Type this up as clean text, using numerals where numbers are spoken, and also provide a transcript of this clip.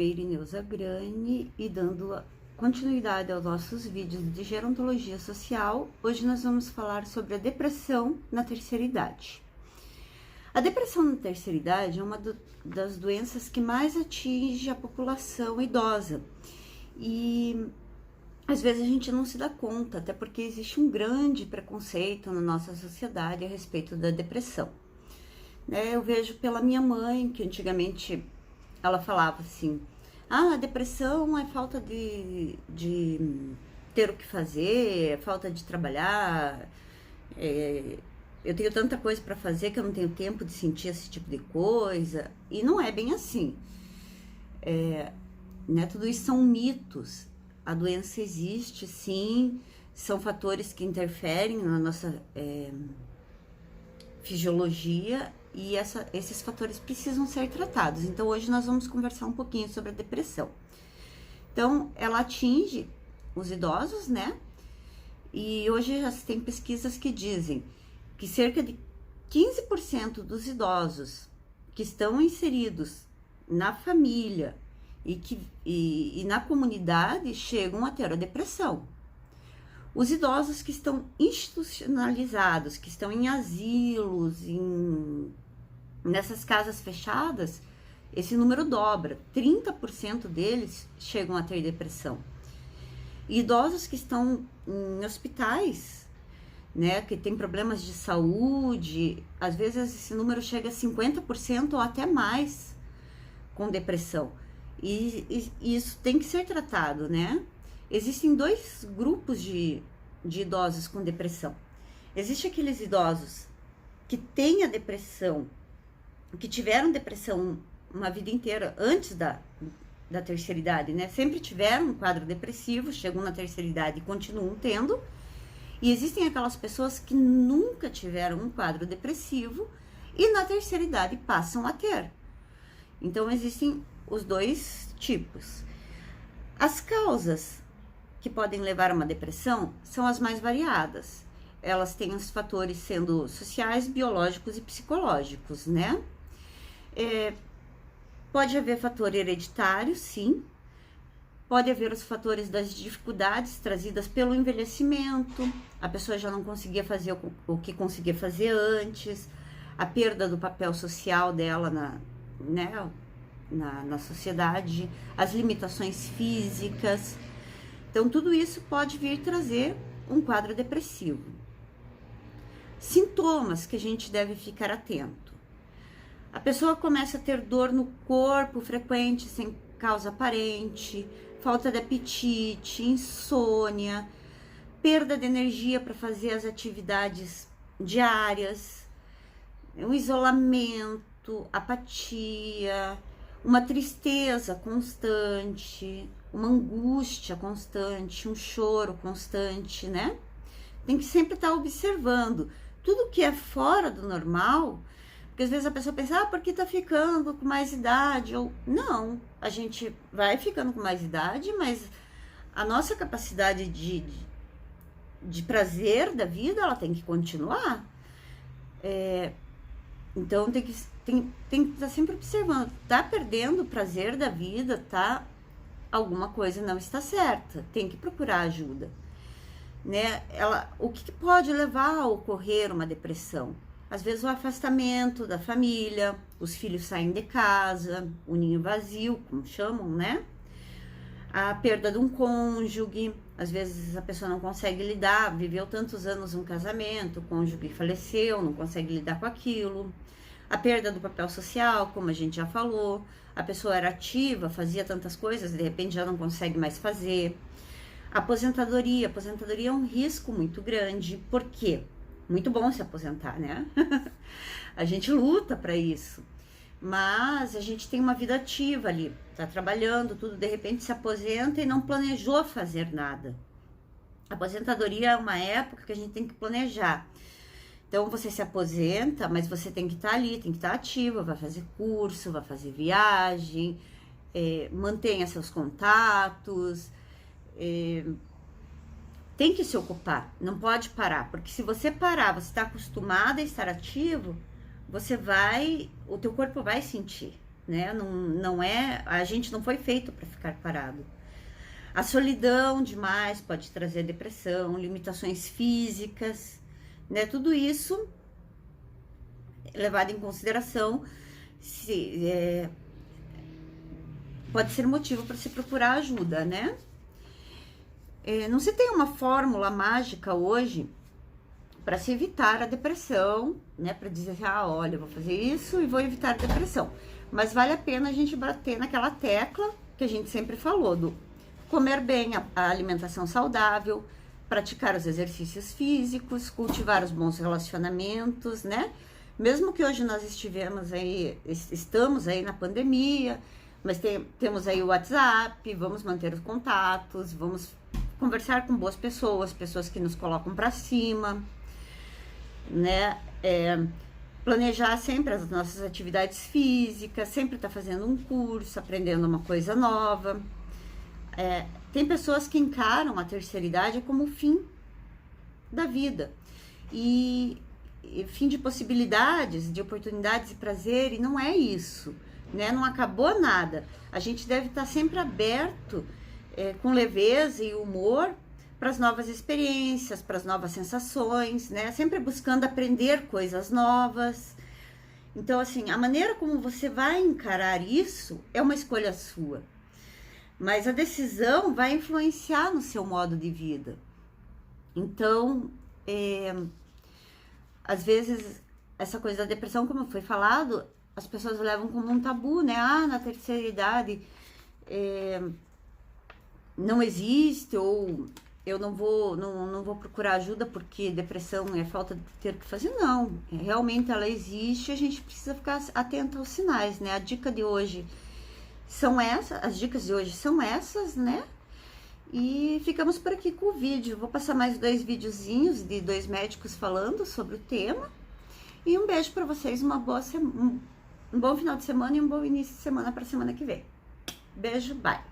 nome é Irineuza Grani e dando continuidade aos nossos vídeos de gerontologia social, hoje nós vamos falar sobre a depressão na terceira idade. A depressão na terceira idade é uma das doenças que mais atinge a população idosa e às vezes a gente não se dá conta, até porque existe um grande preconceito na nossa sociedade a respeito da depressão. Eu vejo pela minha mãe, que antigamente ela falava assim, a depressão é falta de ter o que fazer, é falta de trabalhar, eu tenho tanta coisa para fazer que eu não tenho tempo de sentir esse tipo de coisa, e não é bem assim, tudo isso são mitos, a doença existe sim, são fatores que interferem na nossa fisiologia, e esses fatores precisam ser tratados. Então hoje nós vamos conversar um pouquinho sobre a depressão. Então ela atinge os idosos, E hoje já tem pesquisas que dizem que cerca de 15% dos idosos que estão inseridos na família e na comunidade chegam a ter a depressão. Os idosos que estão institucionalizados, que estão em asilos, nessas casas fechadas, esse número dobra, 30% deles chegam a ter depressão. E idosos que estão em hospitais, que tem problemas de saúde, às vezes esse número chega a 50% ou até mais com depressão. E isso tem que ser tratado, Existem dois grupos de idosos com depressão. Existem aqueles idosos que têm a depressão, que tiveram depressão uma vida inteira antes da terceira idade, Sempre tiveram um quadro depressivo, chegam na terceira idade e continuam tendo. E existem aquelas pessoas que nunca tiveram um quadro depressivo e na terceira idade passam a ter. Então existem os dois tipos. As causas que podem levar a uma depressão são as mais variadas. Elas têm os fatores sendo sociais, biológicos e psicológicos, Pode haver fator hereditário, sim. Pode haver os fatores das dificuldades trazidas pelo envelhecimento. A pessoa já não conseguia fazer o que conseguia fazer antes. A perda do papel social dela na sociedade. As limitações físicas. Então, tudo isso pode vir trazer um quadro depressivo. Sintomas que a gente deve ficar atento. A pessoa começa a ter dor no corpo frequente, sem causa aparente, falta de apetite, insônia, perda de energia para fazer as atividades diárias, um isolamento, apatia, uma tristeza constante, uma angústia constante, um choro constante, Tem que sempre estar observando tudo que é fora do normal, porque às vezes a pessoa pensa, porque tá ficando com mais idade, ou não, a gente vai ficando com mais idade, mas a nossa capacidade de prazer da vida, ela tem que continuar. Então tem que estar sempre observando, tá perdendo o prazer da vida, alguma coisa não está certa, tem que procurar ajuda, O que pode levar a ocorrer uma depressão? Às vezes o afastamento da família, os filhos saem de casa, o ninho vazio, como chamam, A perda de um cônjuge, às vezes a pessoa não consegue lidar, viveu tantos anos um casamento, o cônjuge faleceu, não consegue lidar com aquilo. A perda do papel social, como a gente já falou, a pessoa era ativa, fazia tantas coisas, de repente já não consegue mais fazer. Aposentadoria é um risco muito grande, por quê? Muito bom se aposentar, A gente luta para isso, mas a gente tem uma vida ativa ali, tá trabalhando, tudo, de repente se aposenta e não planejou fazer nada. A aposentadoria é uma época que a gente tem que planejar. Então você se aposenta, mas você tem que estar ali, tem que estar ativa, vai fazer curso, vai fazer viagem, mantenha seus contatos, tem que se ocupar, não pode parar, porque se você parar, você está acostumada a estar ativo, o teu corpo vai sentir, né? Não é, a gente não foi feito para ficar parado. A solidão demais pode trazer depressão, limitações físicas, né? Tudo isso levado em consideração pode ser motivo para se procurar ajuda, né? Não se tem uma fórmula mágica hoje para se evitar a depressão, né? Para dizer, olha, eu vou fazer isso e vou evitar a depressão. Mas vale a pena a gente bater naquela tecla que a gente sempre falou, do comer bem, a alimentação saudável, praticar os exercícios físicos, cultivar os bons relacionamentos, né? Mesmo que hoje nós estamos aí na pandemia, mas temos aí o WhatsApp, vamos manter os contatos, vamos conversar com boas pessoas, pessoas que nos colocam para cima, né? Planejar sempre as nossas atividades físicas, sempre estar fazendo um curso, aprendendo uma coisa nova. Tem pessoas que encaram a terceira idade como o fim da vida e fim de possibilidades, de oportunidades e prazer, e não é isso, né? Não acabou nada. A gente deve estar sempre aberto, com leveza e humor, para as novas experiências, para as novas sensações, né? Sempre buscando aprender coisas novas. Então, assim, a maneira como você vai encarar isso é uma escolha sua. Mas a decisão vai influenciar no seu modo de vida. Então, às vezes, essa coisa da depressão, como foi falado, as pessoas levam como um tabu, né? Na terceira idade não existe, ou eu não vou procurar ajuda porque depressão é falta de ter o que fazer. Não, realmente ela existe, a gente precisa ficar atento aos sinais, né? A dica de hoje as dicas de hoje são essas, né? E ficamos por aqui com o vídeo. Vou passar mais 2 videozinhos de 2 médicos falando sobre o tema. E um beijo para vocês, um bom final de semana e um bom início de semana para a semana que vem. Beijo, bye!